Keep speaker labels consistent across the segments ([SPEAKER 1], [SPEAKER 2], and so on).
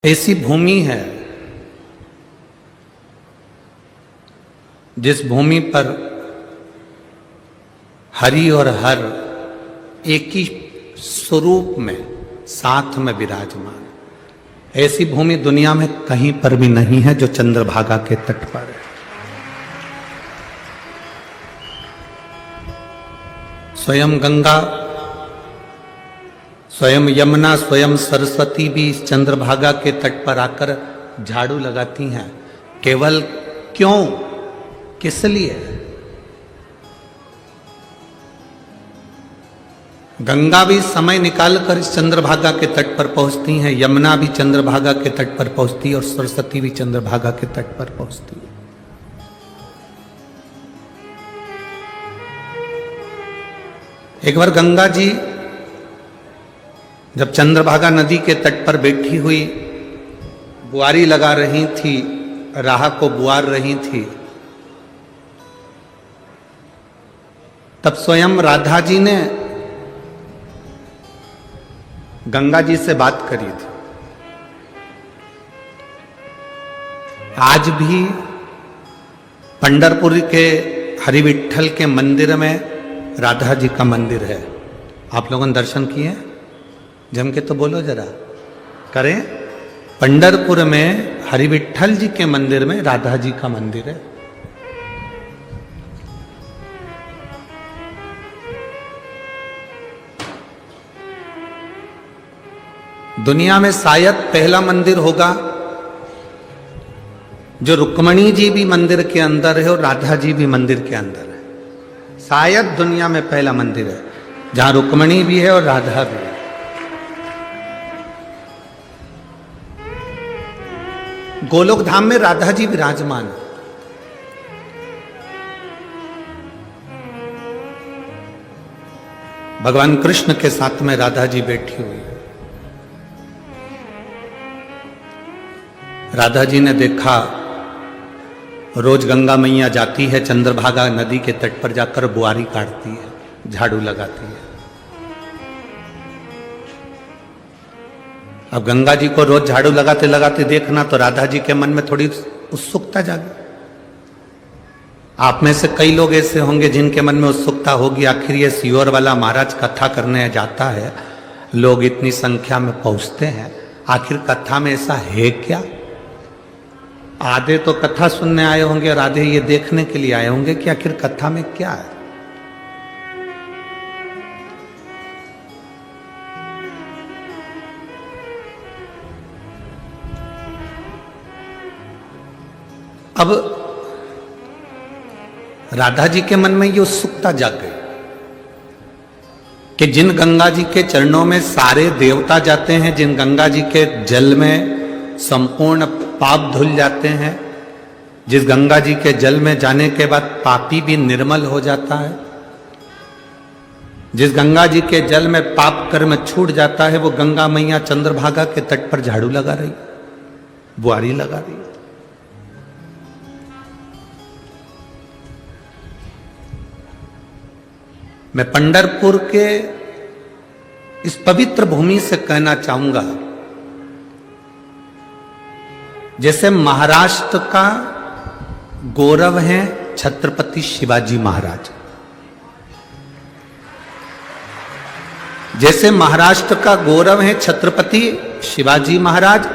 [SPEAKER 1] ऐसी भूमि है जिस भूमि पर हरि और हर एक ही स्वरूप में साथ में विराजमान। ऐसी भूमि दुनिया में कहीं पर भी नहीं है जो चंद्रभागा के तट पर है। स्वयं गंगा, स्वयं यमुना, स्वयं सरस्वती भी इस चंद्रभागा के तट पर आकर झाड़ू लगाती हैं। केवल क्यों, किस लिए? गंगा भी समय निकालकर इस चंद्रभागा के तट पर पहुंचती हैं, यमुना भी चंद्रभागा के तट पर पहुंचती है और सरस्वती भी चंद्रभागा के तट पर पहुंचती है। एक बार गंगा जी जब चंद्रभागा नदी के तट पर बैठी हुई बुआरी लगा रही थी, राह को बुआर रही थी, तब स्वयं राधा जी ने गंगा जी से बात करी थी। आज भी पंढरपुर के हरि विठ्ठल के मंदिर में राधा जी का मंदिर है। आप लोगों ने दर्शन किए? जम के तो बोलो जरा, करें। पंढरपुर में हरि विठ्ठल जी के मंदिर में राधा जी का मंदिर है। दुनिया में शायद पहला मंदिर होगा जो रुक्मणी जी भी मंदिर के अंदर है और राधा जी भी मंदिर के अंदर है। शायद दुनिया में पहला मंदिर है जहां रुक्मणी भी है और राधा भी है। गोलोक धाम में राधा जी विराजमान है। भगवान कृष्ण के साथ में राधा जी बैठी हुई है। राधा जी ने देखा रोज गंगा मैया जाती है चंद्रभागा नदी के तट पर जाकर बुआरी काटती है, झाड़ू लगाती है। अब गंगा जी को रोज झाड़ू लगाते लगाते देखना तो राधा जी के मन में थोड़ी उत्सुकता जागी। आप में से कई लोग ऐसे होंगे जिनके मन में उत्सुकता होगी, आखिर ये सियोर वाला महाराज कथा करने जाता है, लोग इतनी संख्या में पहुंचते हैं, आखिर कथा में ऐसा है क्या? आधे तो कथा सुनने आए होंगे और आधे ये देखने के लिए आए होंगे कि आखिर कथा में क्या है। अब राधा जी के मन में ये उत्सुकता जाग गई कि जिन गंगा जी के चरणों में सारे देवता जाते हैं, जिन गंगा जी के जल में संपूर्ण पाप धुल जाते हैं, जिस गंगा जी के जल में जाने के बाद पापी भी निर्मल हो जाता है, जिस गंगा जी के जल में पाप कर्म छूट जाता है, वो गंगा मैया चंद्रभागा के तट पर झाड़ू लगा रही, बुआरी लगा रही। मैं पंढरपुर के इस पवित्र भूमि से कहना चाहूंगा, जैसे महाराष्ट्र का गौरव है छत्रपति शिवाजी महाराज, जैसे महाराष्ट्र का गौरव है छत्रपति शिवाजी महाराज,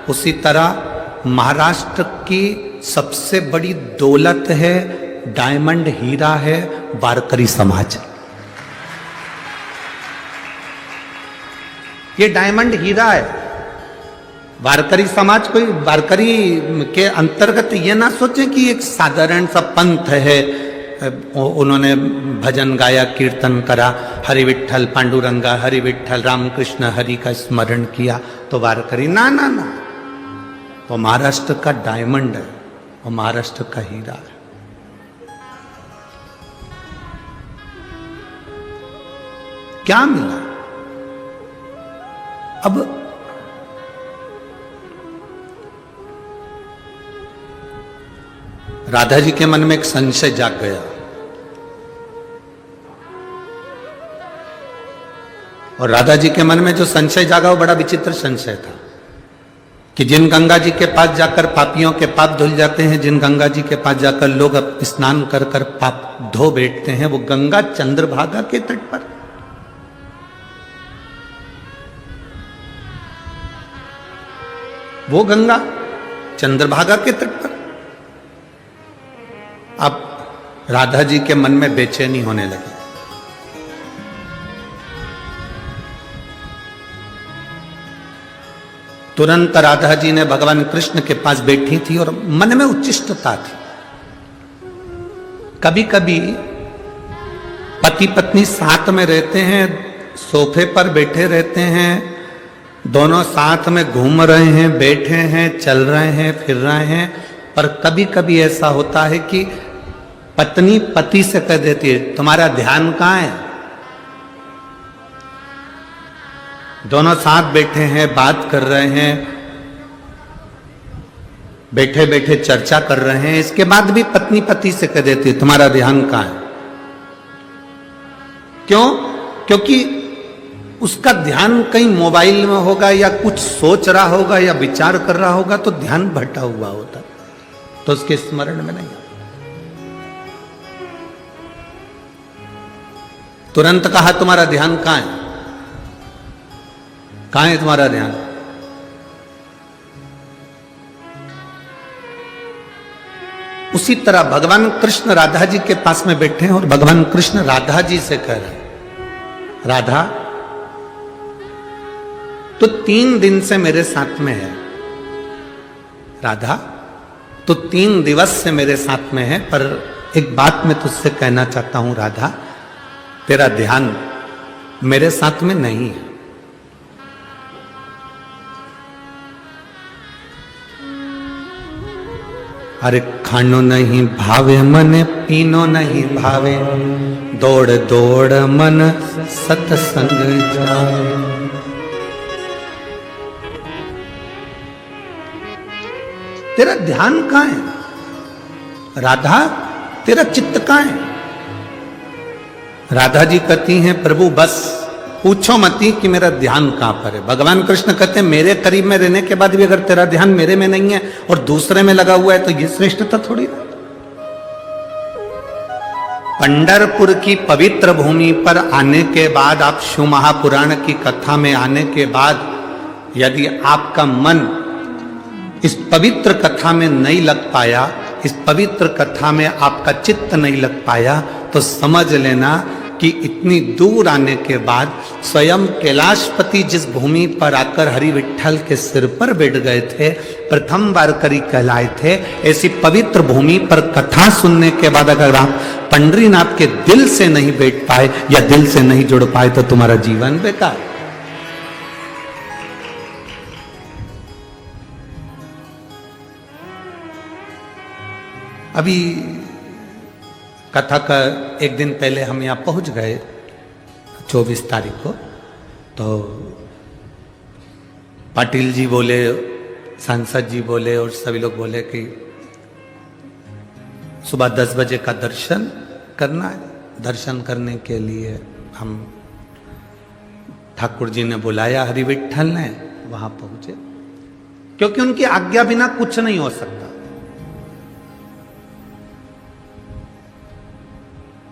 [SPEAKER 1] उसी तरह महाराष्ट्र की सबसे बड़ी दौलत है, डायमंड हीरा है वारकरी समाज। ये डायमंड हीरा है। वारकरी समाज कोई वारकरी के अंतर्गत ये ना सोचें कि एक साधारण सा पंथ है, उन्होंने भजन गाया, कीर्तन करा, हरि विठ्ठल पांडुरंगा, हरि विठ्ठल रामकृष्ण हरि का स्मरण किया तो वारकरी। ना ना ना, वो महाराष्ट्र का डायमंड है, वो महाराष्ट्र का हीरा है। क्या मिला? अब राधा जी के मन में एक संशय जाग गया और राधा जी के मन में जो संशय जागा वो बड़ा विचित्र संशय था कि जिन गंगा जी के पास जाकर पापियों के पाप धुल जाते हैं, जिन गंगा जी के पास जाकर लोग अब स्नान कर कर पाप धो बैठते हैं, वो गंगा चंद्रभागा के तट पर। वो गंगा चंद्रभागा के तट पर। अब राधा जी के मन में बेचैनी होने लगी। तुरंत राधा जी ने भगवान कृष्ण के पास बैठी थी और मन में उच्चिष्टता थी। कभी कभी पति पत्नी साथ में रहते हैं, सोफे पर बैठे रहते हैं, दोनों साथ में घूम रहे हैं, बैठे हैं, चल रहे हैं, फिर रहे हैं, पर कभी कभी ऐसा होता है कि पत्नी पति से कह देती है, तुम्हारा ध्यान कहां है? दोनों साथ बैठे हैं, बात कर रहे हैं, बैठे बैठे चर्चा कर रहे हैं, इसके बाद भी पत्नी पति से कह देती है, तुम्हारा ध्यान कहां है? क्यों? क्योंकि उसका ध्यान कहीं मोबाइल में होगा या कुछ सोच रहा होगा या विचार कर रहा होगा, तो ध्यान भटका हुआ होता, तो उसके स्मरण में नहीं आता। तुरंत कहा, तुम्हारा ध्यान कहां है? कहां है तुम्हारा ध्यान? उसी तरह भगवान कृष्ण राधा जी के पास में बैठे हैं और भगवान कृष्ण राधा जी से कह रहे हैं, राधा तो 3 दिन से मेरे साथ में है, राधा तो 3 दिवस से मेरे साथ में है, पर एक बात मैं तुझसे कहना चाहता हूं राधा, तेरा ध्यान मेरे साथ में नहीं है। अरे खानो नहीं भावे मन, पीनो नहीं भावे, दौड़ दौड़ मन सत्संग जावे। तेरा ध्यान कहां है राधा? तेरा चित्त कहां है? राधा जी कहती हैं, प्रभु बस पूछो मती कि मेरा ध्यान कहां पर है। भगवान कृष्ण कहते हैं, मेरे करीब में रहने के बाद भी अगर तेरा ध्यान मेरे में नहीं है और दूसरे में लगा हुआ है, तो ये श्रेष्ठता थोड़ी ना। पंढरपुर की पवित्र भूमि पर आने के बाद, आप शिव महापुराण की कथा में आने के बाद, यदि आपका मन इस पवित्र कथा में नहीं लग पाया, इस पवित्र कथा में आपका चित्त नहीं लग पाया, तो समझ लेना कि इतनी दूर आने के बाद स्वयं कैलाशपति जिस भूमि पर आकर हरि विठ्ठल के सिर पर बैठ गए थे, प्रथम वारकरी कहलाए थे, ऐसी पवित्र भूमि पर कथा सुनने के बाद अगर आप पंढरीनाथ के दिल से नहीं बैठ पाए या दिल से नहीं जुड़ पाए, तो तुम्हारा जीवन बेकार। अभी कथा का एक दिन पहले हम यहाँ पहुँच गए, 24 तारीख को, तो पाटिल जी बोले, सांसद जी बोले और सभी लोग बोले कि सुबह 10 बजे का दर्शन करना है। दर्शन करने के लिए हम, ठाकुर जी ने बुलाया, हरि विठ्ठल ने, वहां पहुंचे, क्योंकि उनकी आज्ञा बिना कुछ नहीं हो सकता।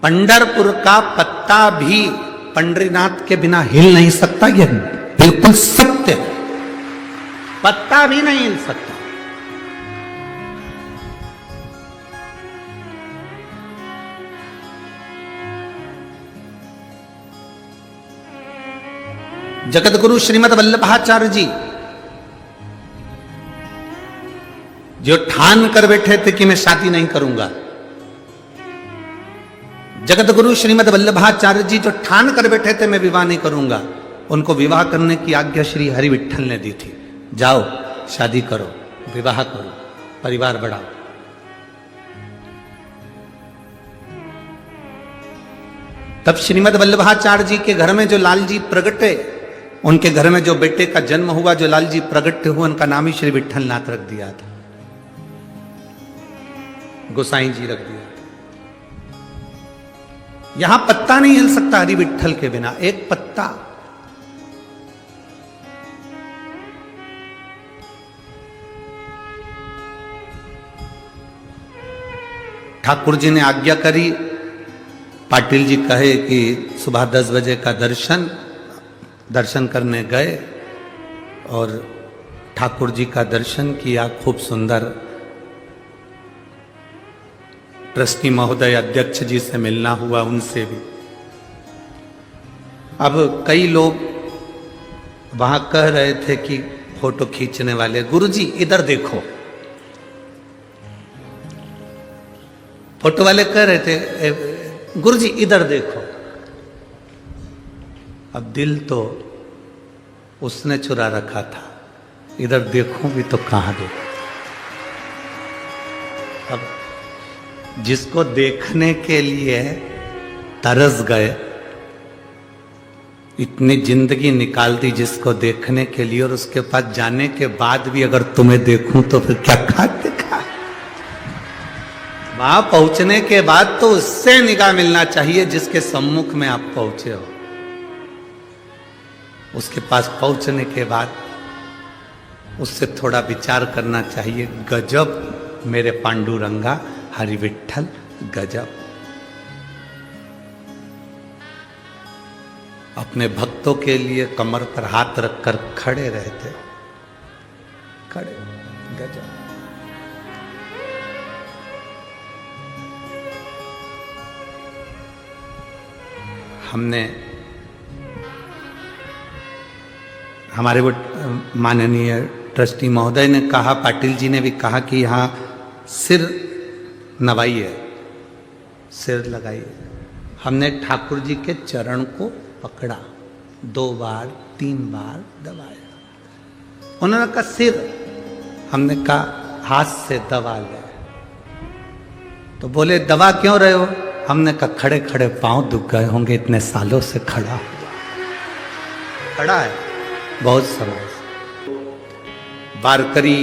[SPEAKER 1] पंढरपुर का पत्ता भी पंढरीनाथ के बिना हिल नहीं सकता, यह बिल्कुल सत्य है। पत्ता भी नहीं हिल सकता। जगत गुरु श्रीमद वल्लभाचार्य जी जो ठान कर बैठे थे कि मैं शादी नहीं करूंगा, जगत गुरु श्रीमद वल्लभाचार्य जी जो ठान कर बैठे थे मैं विवाह नहीं करूंगा, उनको विवाह करने की आज्ञा श्री हरि विठ्ठल ने दी थी। जाओ शादी करो, विवाह करो, परिवार बढ़ाओ। तब श्रीमद वल्लभाचार्य जी के घर में जो लाल जी प्रगटे, उनके घर में जो बेटे का जन्म हुआ, जो लाल जी प्रगट हुए, उनका नाम ही श्री विठ्ठल नाथ रख दिया था, गोसाई जी रख दिया। यहां पत्ता नहीं हिल सकता हरि विठ्ठल के बिना, एक पत्ता। ठाकुर जी ने आज्ञा करी, पाटिल जी कहे कि सुबह 10 बजे का दर्शन करने गए और ठाकुर जी का दर्शन किया। खूब सुंदर ट्रस्टी महोदय अध्यक्ष जी से मिलना हुआ, उनसे भी। अब कई लोग वहां कह रहे थे कि फोटो खींचने वाले, गुरुजी इधर देखो। फोटो वाले कह रहे थे गुरुजी इधर देखो। अब दिल तो उसने चुरा रखा था, इधर देखूं भी तो कहां देखूं। अब जिसको देखने के लिए तरस गए, इतनी जिंदगी निकाल दी जिसको देखने के लिए, और उसके पास जाने के बाद भी अगर तुम्हें देखूं तो फिर क्या खाते खा। वहां पहुंचने के बाद तो उससे निगाह मिलना चाहिए जिसके सम्मुख में आप पहुंचे हो। उसके पास पहुंचने के बाद उससे थोड़ा विचार करना चाहिए। गजब मेरे पांडुरंगा हरि विठ्ठल, गजब। अपने भक्तों के लिए कमर पर हाथ रखकर खड़े रहते, खड़े, गजब। हमने, हमारे वो माननीय ट्रस्टी महोदय ने कहा, पाटिल जी ने भी कहा कि यहाँ सिर नवाइए, सिर लगाइए। हमने ठाकुर जी के चरण को पकड़ा, 2 बार 3 बार दबाया। उन्होंने कहा सिर, हमने कहा हाथ से दबा ले। तो बोले दबा क्यों रहे हो? हमने कहा खड़े खड़े पांव दुख गए होंगे, इतने सालों से खड़ा हुआ, खड़ा है बहुत समय से। वारकरी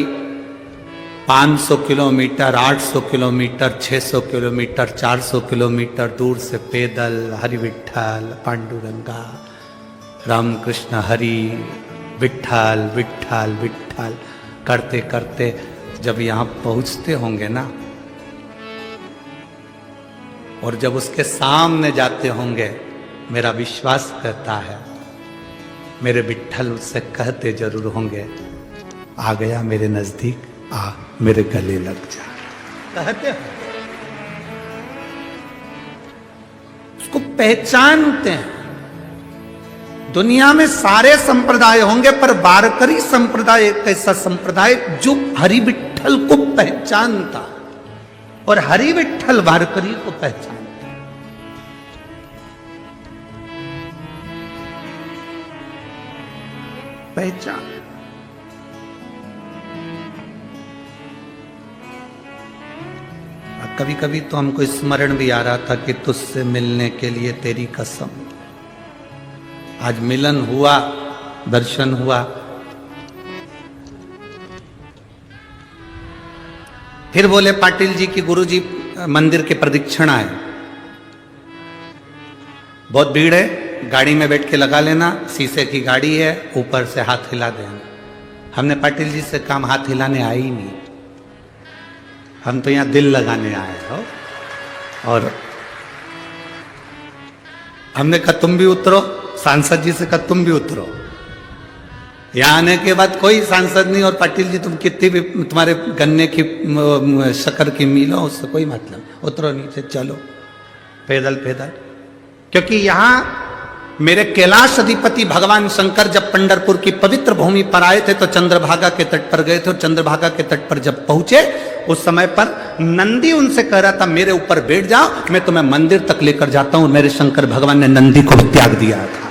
[SPEAKER 1] 500 किलोमीटर, 800 किलोमीटर, 600 किलोमीटर, 400 किलोमीटर दूर से पैदल हरि विठ्ठल पांडुरंगा रामकृष्ण हरि विठ्ठल विठ्ठल विठ्ठल करते करते जब यहाँ पहुँचते होंगे ना, और जब उसके सामने जाते होंगे, मेरा विश्वास कहता है मेरे विठ्ठल उससे कहते जरूर होंगे, आ गया मेरे नजदीक, आ मेरे गले लग जा, कहते हैं। उसको पहचानते हैं। दुनिया में सारे संप्रदाय होंगे, पर वारकरी संप्रदाय एक ऐसा संप्रदाय जो हरि विठ्ठल को पहचानता, और हरि विठ्ठल वारकरी को पहचानता। पहचान। कभी कभी तो हमको स्मरण भी आ रहा था कि तुझसे मिलने के लिए तेरी कसम। आज मिलन हुआ, दर्शन हुआ। फिर बोले पाटिल जी की गुरुजी मंदिर के प्रदक्षिणा है, बहुत भीड़ है, गाड़ी में बैठ के लगा लेना, शीशे की गाड़ी है, ऊपर से हाथ हिला देना। हमने पाटिल जी से काम हाथ हिलाने आए ही नहीं, हम तो यहाँ दिल लगाने आए हो। और हमने कहा तुम भी उतरो, सांसद जी से कहा तुम भी उतरो। यहाँ आने के बाद कोई सांसद नहीं, और पाटिल जी तुम कितनी भी तुम्हारे गन्ने की शक्कर की मिल हो, उससे कोई मतलब, उतरो नीचे, चलो पैदल पैदल। क्योंकि यहाँ मेरे कैलाश अधिपति भगवान शंकर जब पंढरपुर की पवित्र भूमि पर आए थे तो चंद्रभागा के तट पर गए थे, और चंद्रभागा के तट पर जब पहुंचे उस समय पर नंदी उनसे कह रहा था मेरे ऊपर बैठ जाओ, मैं तुम्हें मंदिर तक लेकर जाता हूं। मेरे शंकर भगवान ने नंदी को भी त्याग दिया था।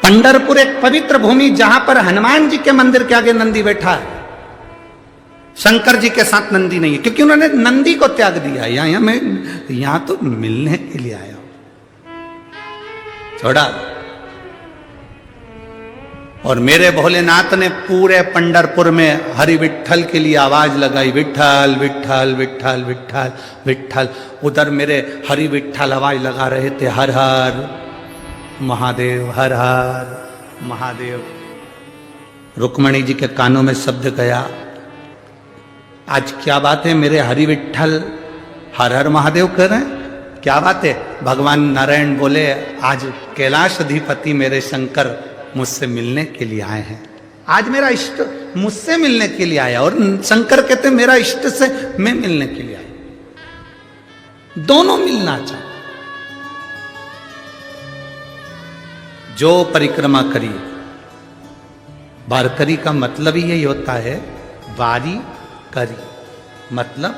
[SPEAKER 1] पंढरपुर एक पवित्र भूमि जहां पर हनुमान जी के मंदिर के आगे नंदी बैठा है, शंकर जी के साथ नंदी नहीं है, क्योंकि उन्होंने नंदी को त्याग दिया। यहां मैं यहां तो मिलने के लिए आया हूं, छोड़ा। और मेरे भोलेनाथ ने पूरे पंढरपुर में हरि विठ्ठल के लिए आवाज लगाई, विठ्ठल विठ्ठल विठ्ठल विठ्ठल विठ्ठल। उधर मेरे हरि विठ्ठल आवाज लगा रहे थे, हर हर महादेव, हर हर महादेव। रुक्मणी जी के कानों में शब्द गया, आज क्या बात है, मेरे हरि विठ्ठल हर हर महादेव कर रहे हैं, क्या बात है। भगवान नारायण बोले आज कैलाश अधिपति मेरे शंकर मुझसे मिलने के लिए आए हैं, आज मेरा इष्ट मुझसे मिलने के लिए आया, और शंकर कहते मेरा इष्ट से मैं मिलने के लिए आया। दोनों मिलना चाहते। जो परिक्रमा करी, वारकरी का मतलब ही यही होता है, वारी करी मतलब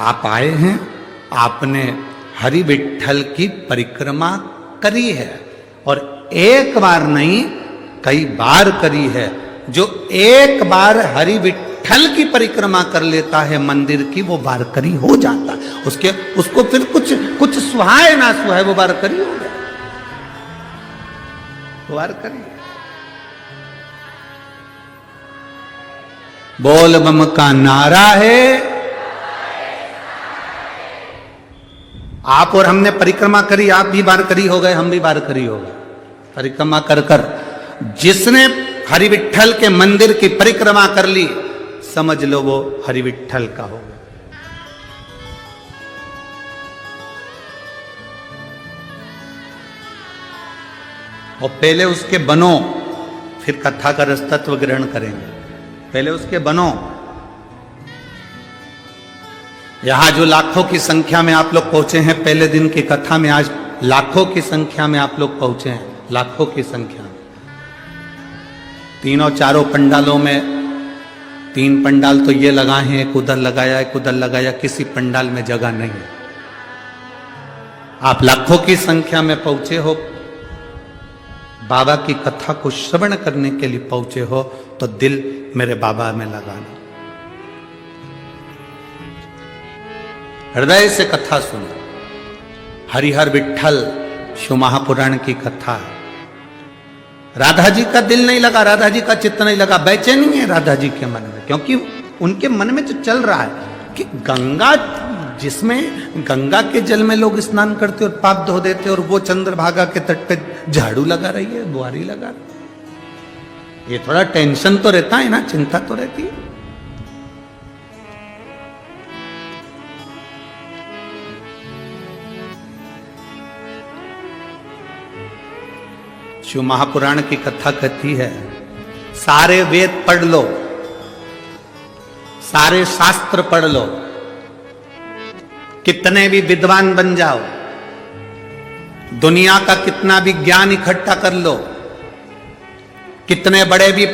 [SPEAKER 1] आप आए हैं, आपने हरि विठ्ठल की परिक्रमा करी है, और एक बार नहीं कई बार करी है। जो एक बार हरि विठ्ठल की परिक्रमा कर लेता है मंदिर की, वो वारकरी हो जाता है। उसको फिर कुछ सुहाए ना सुहाए, वो वारकरी हो गया, वारकरी। बोल बम का नारा है। आप और हमने परिक्रमा करी, आप भी वारकरी हो गए, हम भी वारकरी हो गए। परिक्रमा कर कर जिसने हरि विठ्ठल के मंदिर की परिक्रमा कर ली, समझ लो वो हरि विठ्ठल का हो गया। और पहले उसके बनो, फिर कथा का रसतत्व ग्रहण करेंगे। पहले उसके बनो। यहां जो लाखों की संख्या में आप लोग पहुंचे हैं, पहले दिन की कथा में आज लाखों की संख्या में आप लोग पहुंचे हैं, लाखों की संख्या में। तीनों चारों पंडालों में, 3 पंडाल तो ये लगाए हैं, एक उधर लगाया, एक उधर लगाया, किसी पंडाल में जगह नहीं है। आप लाखों की संख्या में पहुंचे हो, बाबा की कथा को श्रवण करने के लिए पहुंचे हो, तो दिल मेरे बाबा में लगाना, हृदय से कथा सुनो। हरिहर विठ्ठल शिव महापुराण की कथा है। राधा जी का दिल नहीं लगा, राधा जी का चित्त नहीं लगा, बेचैनी है राधा जी के मन में, क्योंकि उनके मन में जो चल रहा है कि गंगा, जिसमें गंगा के जल में लोग स्नान करते और पाप धो देते, और वो चंद्रभागा के तट पे झाड़ू लगा रही है, बुआरी लगा रही है। ये थोड़ा टेंशन तो रहता है ना, चिंता तो रहती है। शिव महापुराण की कथा कहती है, सारे वेद पढ़ लो, सारे शास्त्र पढ़ लो, कितने भी विद्वान बन जाओ, दुनिया का कितना भी ज्ञान इकट्ठा कर लो, कितने बड़े भी